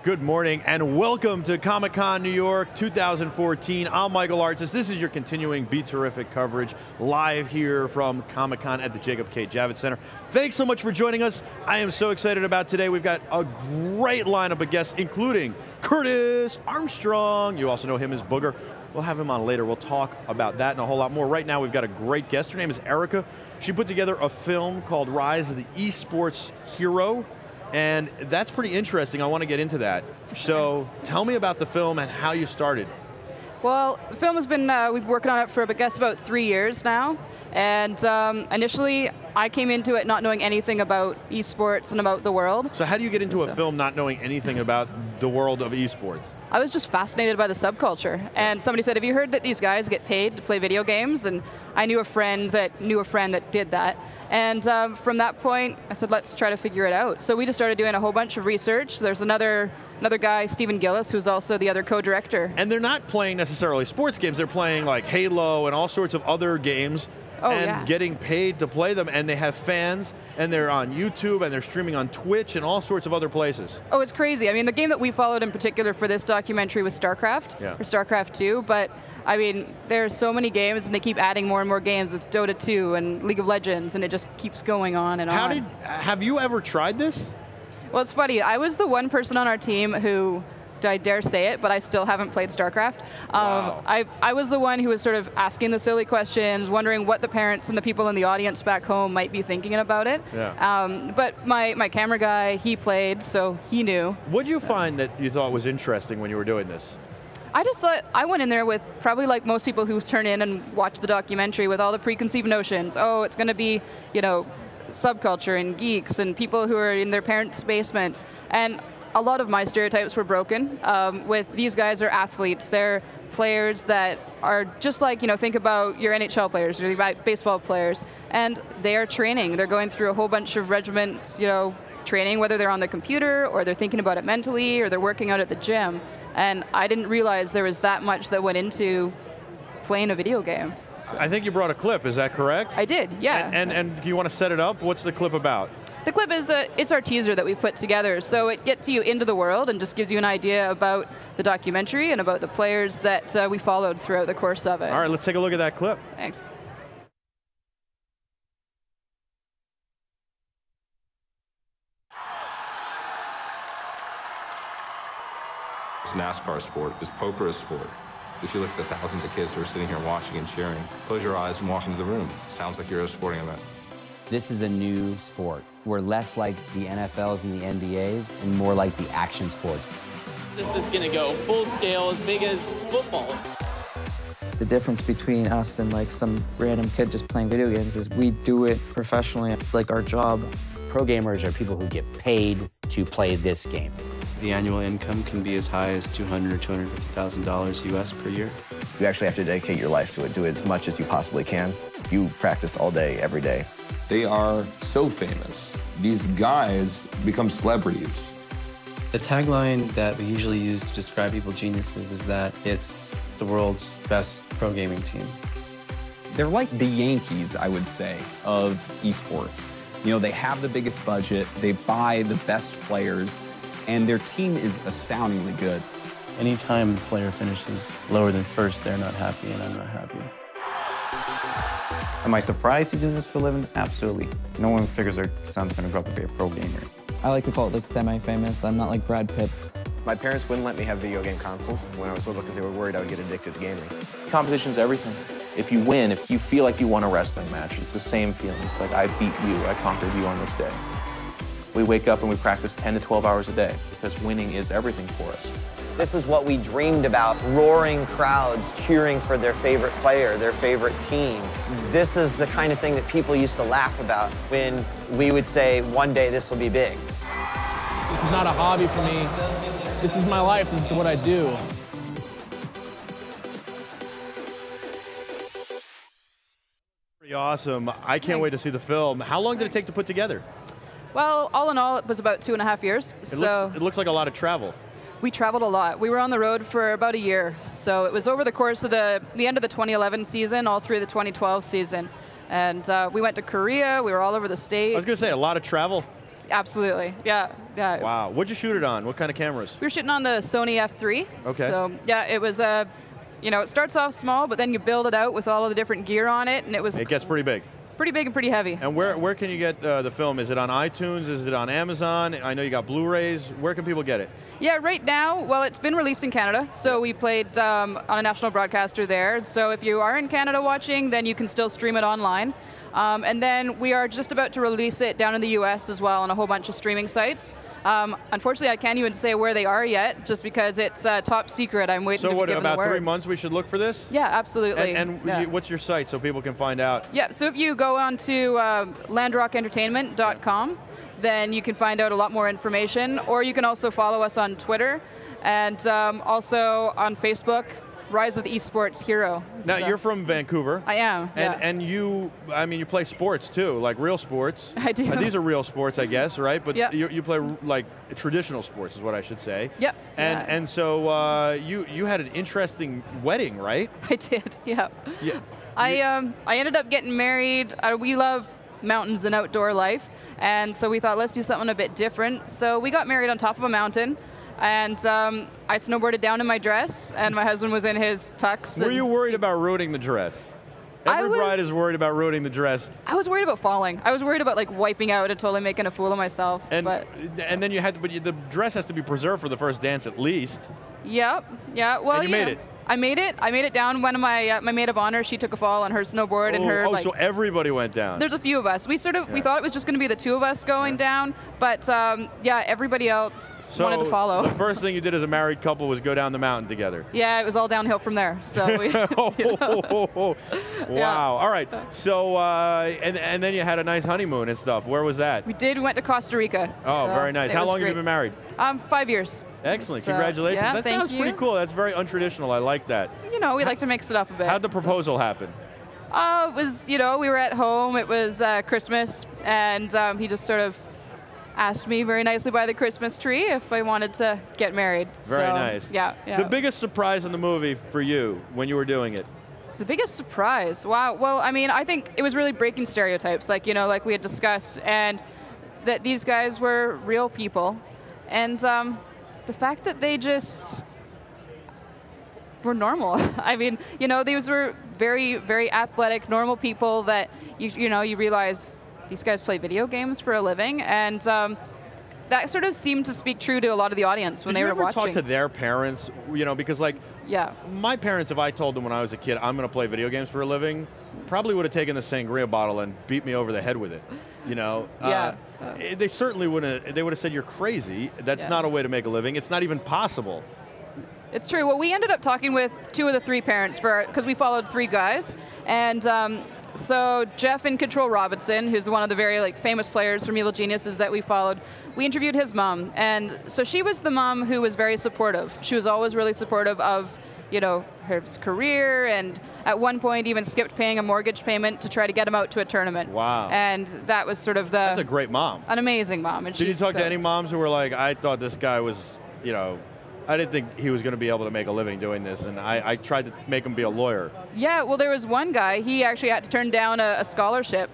Good morning and welcome to Comic Con New York 2014. I'm Michael Artis. This is your continuing BeTerrific coverage live here from Comic Con at the Jacob K. Javits Center. Thanks so much for joining us. I am so excited about today. We've got a great lineup of guests, including Curtis Armstrong. You also know him as Booger. We'll have him on later. We'll talk about that and a whole lot more. Right now we've got a great guest. Her name is Erica. She put together a film called Rise of the eSports Hero. And that's pretty interesting. I want to get into that. So tell me about the film and how you started. Well, the film has been, we've been working on it for, I guess, about 3 years now. And initially, I came into it not knowing anything about esports and about the world. So how do you get into a film not knowing anything about the world of esports? I was just fascinated by the subculture. And somebody said, have you heard that these guys get paid to play video games? And I knew a friend that knew a friend that did that. And from that point, I said, let's try to figure it out. So we just started doing a whole bunch of research. There's another guy, Stephen Gillis, who's also the other co-director. And they're not playing necessarily sports games. They're playing like Halo and all sorts of other games. Getting paid to play them, and they have fans, and they're on YouTube, and they're streaming on Twitch, and all sorts of other places. Oh, it's crazy. I mean, the game that we followed in particular for this documentary was StarCraft, or StarCraft 2, but I mean, there are so many games, and they keep adding more and more games with Dota 2 and League of Legends, and it just keeps going on and on. Have you ever tried this? Well, it's funny. I was the one person on our team who, I dare say it, but I still haven't played StarCraft. Wow. I was the one who was sort of asking the silly questions, wondering what the parents and the people in the audience back home might be thinking about it. Yeah. But my camera guy, he played, so he knew. What did you find that you thought was interesting when you were doing this? I just thought, I went in there with probably like most people who turn in and watch the documentary with all the preconceived notions. Oh, it's going to be, you know, subculture and geeks and people who are in their parents' basements. And a lot of my stereotypes were broken. With these guys are athletes. They're players that are just like, you know, think about your NHL players or your baseball players, and they are training. They're going through a whole bunch of regiments, you know, training, whether they're on the computer or they're thinking about it mentally or they're working out at the gym. And I didn't realize there was that much that went into playing a video game. So. I think you brought a clip, is that correct? I did, yeah. And do you want to set it up? What's the clip about? The clip is it's our teaser that we've put together, so it gets you into the world and just gives you an idea about the documentary and about the players that we followed throughout the course of it. All right, let's take a look at that clip. Thanks. Is NASCAR a sport? Is poker a sport? If you look at the thousands of kids who are sitting here watching and cheering, close your eyes and walk into the room. It sounds like you're at a sporting event. This is a new sport. We're less like the NFLs and the NBAs and more like the action sports. This is going to go full scale, as big as football. The difference between us and like some random kid just playing video games is we do it professionally. It's like our job. Pro gamers are people who get paid to play this game. The annual income can be as high as $200,000 or $250,000 US per year. You actually have to dedicate your life to it, do it as much as you possibly can. You practice all day, every day. They are so famous. These guys become celebrities. The tagline that we usually use to describe Evil Geniuses is that it's the world's best pro gaming team. They're like the Yankees, I would say, of esports. You know, they have the biggest budget, they buy the best players, and their team is astoundingly good. Anytime a player finishes lower than first, they're not happy, and I'm not happy. Am I surprised he's doing this for a living? Absolutely. No one figures their son's going to grow up to be a pro gamer. I like to call it like semi-famous. I'm not like Brad Pitt. My parents wouldn't let me have video game consoles when I was little because they were worried I would get addicted to gaming. Competition's everything. If you win, if you feel like you won a wrestling match, it's the same feeling. It's like, I beat you, I conquered you on this day. We wake up and we practice 10 to 12 hours a day because winning is everything for us. This is what we dreamed about, roaring crowds cheering for their favorite player, their favorite team. This is the kind of thing that people used to laugh about when we would say, one day this will be big. This is not a hobby for me. This is my life, this is what I do. Pretty awesome. I can't wait to see the film. How long did it take to put together? Well, all in all, it was about 2.5 years. It looks like a lot of travel. We traveled a lot. We were on the road for about a year. So it was over the course of the end of the 2011 season, all through the 2012 season. And we went to Korea. We were all over the States. I was going to say, a lot of travel. Absolutely, yeah. Wow, what'd you shoot it on? What kind of cameras? We were shooting on the Sony F3. Okay. So yeah, it was, it starts off small, but then you build it out with all of the different gear on it, and It gets pretty big. Pretty big and pretty heavy. And where can you get the film? Is it on iTunes? Is it on Amazon? I know you got Blu-rays. Where can people get it? Yeah, right now, well, it's been released in Canada, so we played on a national broadcaster there. So if you are in Canada watching, then you can still stream it online. And then we are just about to release it down in the US as well on a whole bunch of streaming sites. Unfortunately, I can't even say where they are yet, just because it's top secret. I'm waiting to be given the word. So about 3 months we should look for this? Yeah, absolutely. And what's your site so people can find out? Yeah, so if you go on to landrockentertainment.com, then you can find out a lot more information, or you can also follow us on Twitter, and also on Facebook, Rise of the eSports Hero. Now, you're from Vancouver. I am, and you play sports too, like real sports. I do. These are real sports, I guess, right? But yep. you play like traditional sports is what I should say. Yep. And so you had an interesting wedding, right? I did, yeah. Yeah. I ended up getting married. We love mountains and outdoor life, and so we thought, let's do something a bit different. So we got married on top of a mountain. And I snowboarded down in my dress, and my husband was in his tux. Were you worried about ruining the dress? Every bride is worried about ruining the dress. I was worried about falling. I was worried about like wiping out and totally making a fool of myself. And then you had to, but the dress has to be preserved for the first dance at least. Yep. Yeah. Well, and you made it. I made it down. One of my my maid of honor, she took a fall on her snowboard, and her so everybody went down. There's a few of us. We thought it was just going to be the two of us going down, but everybody else wanted to follow. The first thing you did as a married couple was go down the mountain together. Yeah, it was all downhill from there. So we, wow. Yeah. All right. So and then you had a nice honeymoon and stuff. Where was that? We did. We went to Costa Rica. Oh, very nice. How long have you been married? 5 years. Excellent. So, congratulations. yeah, that sounds pretty cool. That's very untraditional. I like that. We like to mix it up a bit. How'd the proposal happen? It was, we were at home. It was Christmas, and he just sort of asked me very nicely by the Christmas tree if I wanted to get married. Very nice. Yeah. The biggest surprise in the movie for you when you were doing it? The biggest surprise? Wow. Well, I think it was really breaking stereotypes, like we had discussed, and that these guys were real people, and the fact that they just were normal. These were very, very athletic, normal people that you realize these guys play video games for a living, and that sort of seemed to speak true to a lot of the audience when they were watching. Did you ever talk to their parents? Because my parents, if I told them when I was a kid, I'm going to play video games for a living, probably would have taken the sangria bottle and beat me over the head with it. They certainly wouldn't. They would have said, "You're crazy. That's not a way to make a living. It's not even possible." It's true. Well, we ended up talking with 2 of the 3 parents because we followed 3 guys, and so Jeff in Control Robinson, who's one of the very famous players from Evil Geniuses that we followed, we interviewed his mom, and so she was the mom who was very supportive. She was always really supportive of her career, and at one point even skipped paying a mortgage payment to try to get him out to a tournament. Wow. And that was sort of That's a great mom. An amazing mom. And did you talk to any moms who were like, I thought this guy was, I didn't think he was going to be able to make a living doing this, and I tried to make him be a lawyer. Yeah, well, there was one guy, he actually had to turn down a scholarship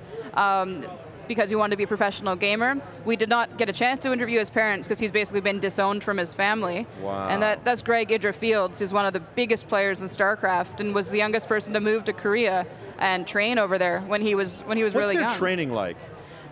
because he wanted to be a professional gamer. We did not get a chance to interview his parents because he's basically been disowned from his family. Wow. And that's Greg Idra Fields, who's one of the biggest players in StarCraft and was the youngest person to move to Korea and train over there when he was really young. What's their training like?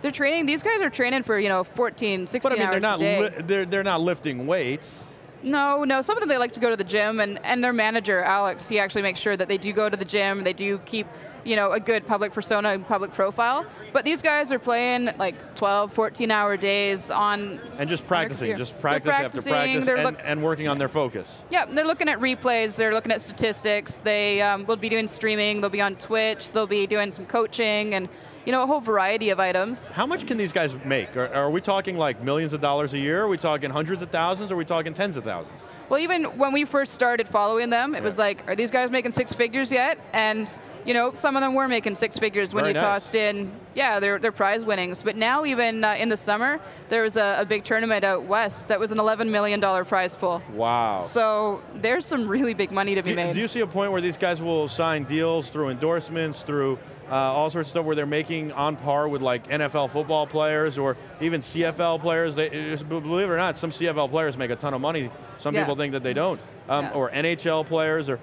They're training, these guys are training for 14, 16 hours a day. They're not lifting weights. No, some of them, they like to go to the gym, and their manager, Alex, he actually makes sure that they do go to the gym, they do keep a good public persona and public profile. But these guys are playing 12, 14-hour days on... And just practicing, practice after practice, and working on their focus. Yeah, they're looking at replays, they're looking at statistics, they will be doing streaming, they'll be on Twitch, they'll be doing some coaching, and you know, a whole variety of items. How much can these guys make? Are we talking like millions of dollars a year? Are we talking hundreds of thousands? Or are we talking tens of thousands? Well, even when we first started following them, it was like, are these guys making six figures yet? And you know, some of them were making six figures when Very you nice. tossed in, their prize winnings. But now even in the summer, there was a big tournament out west that was an $11 million prize pool. Wow. So there's some really big money to be made. Do you see a point where these guys will sign deals through endorsements, through all sorts of stuff where they're making on par with like NFL football players or even CFL players? Believe it or not, some CFL players make a ton of money. Some people think that they don't. Or NHL players, or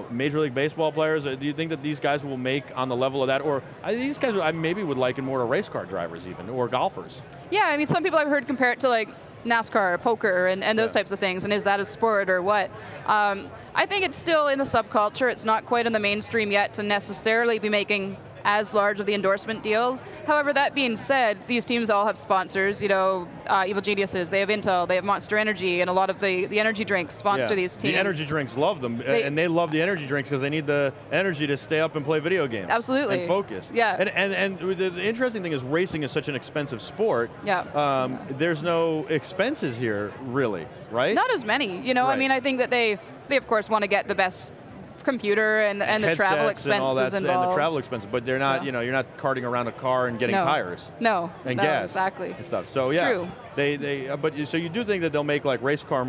Major League Baseball players. Do you think that these guys will make on the level of that? Or these guys, I maybe would liken more to race car drivers even, or golfers. Yeah, I mean, some people I've heard compare it to like NASCAR, poker, and those types of things, and is that a sport or what? I think it's still in the subculture. It's not quite in the mainstream yet to necessarily be making as large of the endorsement deals. However, that being said, these teams all have sponsors, Evil Geniuses, they have Intel, they have Monster Energy, and a lot of the energy drinks sponsor these teams. The energy drinks love them, and they love the energy drinks because they need the energy to stay up and play video games. Absolutely. And focus. Yeah. And the interesting thing is racing is such an expensive sport. Yeah. There's no expenses here, really, right? Not as many, Right. I mean, I think that they of course want to get the best computer and the travel expenses and all that, involved. and the travel expenses, but they're not, you're not carting around a car and getting tires. No. And no, gas. Exactly. And stuff. So yeah. True. So you do think that they'll make like race car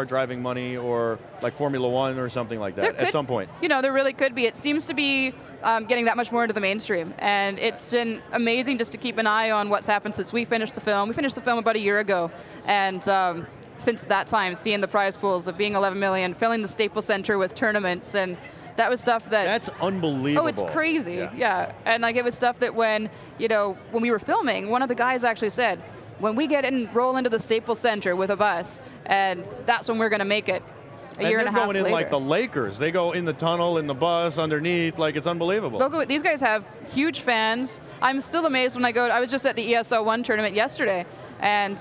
driving money, or like Formula One or something like that at some point? There really could be. It seems to be getting that much more into the mainstream, and it's been amazing just to keep an eye on what's happened since we finished the film. We finished the film about a year ago, and since that time, seeing the prize pools of being 11 million, filling the Staples Center with tournaments, and that was stuff that... That's unbelievable. Oh, it's crazy, yeah. And like it was stuff that when we were filming, one of the guys actually said, when we get and roll into the Staples Center with a bus, and that's when we're going to make it. A year and a half later. They're going in like the Lakers. They go in the tunnel, in the bus, underneath, like it's unbelievable. These guys have huge fans. I'm still amazed when I was just at the ESL 1 tournament yesterday, and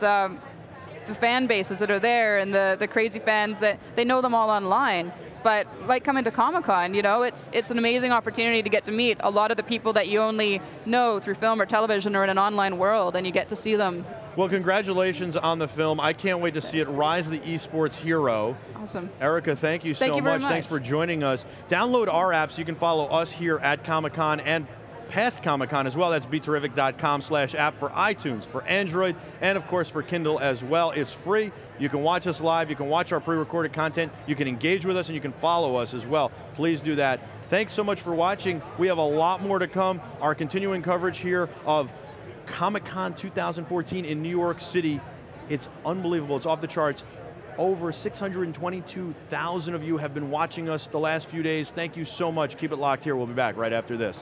the fan bases that are there and the crazy fans that they know them all online. But like coming to Comic-Con, it's an amazing opportunity to get to meet a lot of the people that you only know through film or television or in an online world, and you get to see them. Well, congratulations on the film. I can't wait to see it. Rise of the eSports Hero. Awesome. Erica, thank you so Thank you very much. much. Thanks for joining us. Download our apps. You can follow us here at Comic-Con and past Comic-Con as well. That's BeTerrific.com/app for iTunes, for Android, and of course for Kindle as well. It's free. You can watch us live. You can watch our pre-recorded content. You can engage with us, and you can follow us as well. Please do that. Thanks so much for watching. We have a lot more to come. Our continuing coverage here of Comic-Con 2014 in New York City. It's unbelievable. It's off the charts. Over 622,000 of you have been watching us the last few days. Thank you so much. Keep it locked here. We'll be back right after this.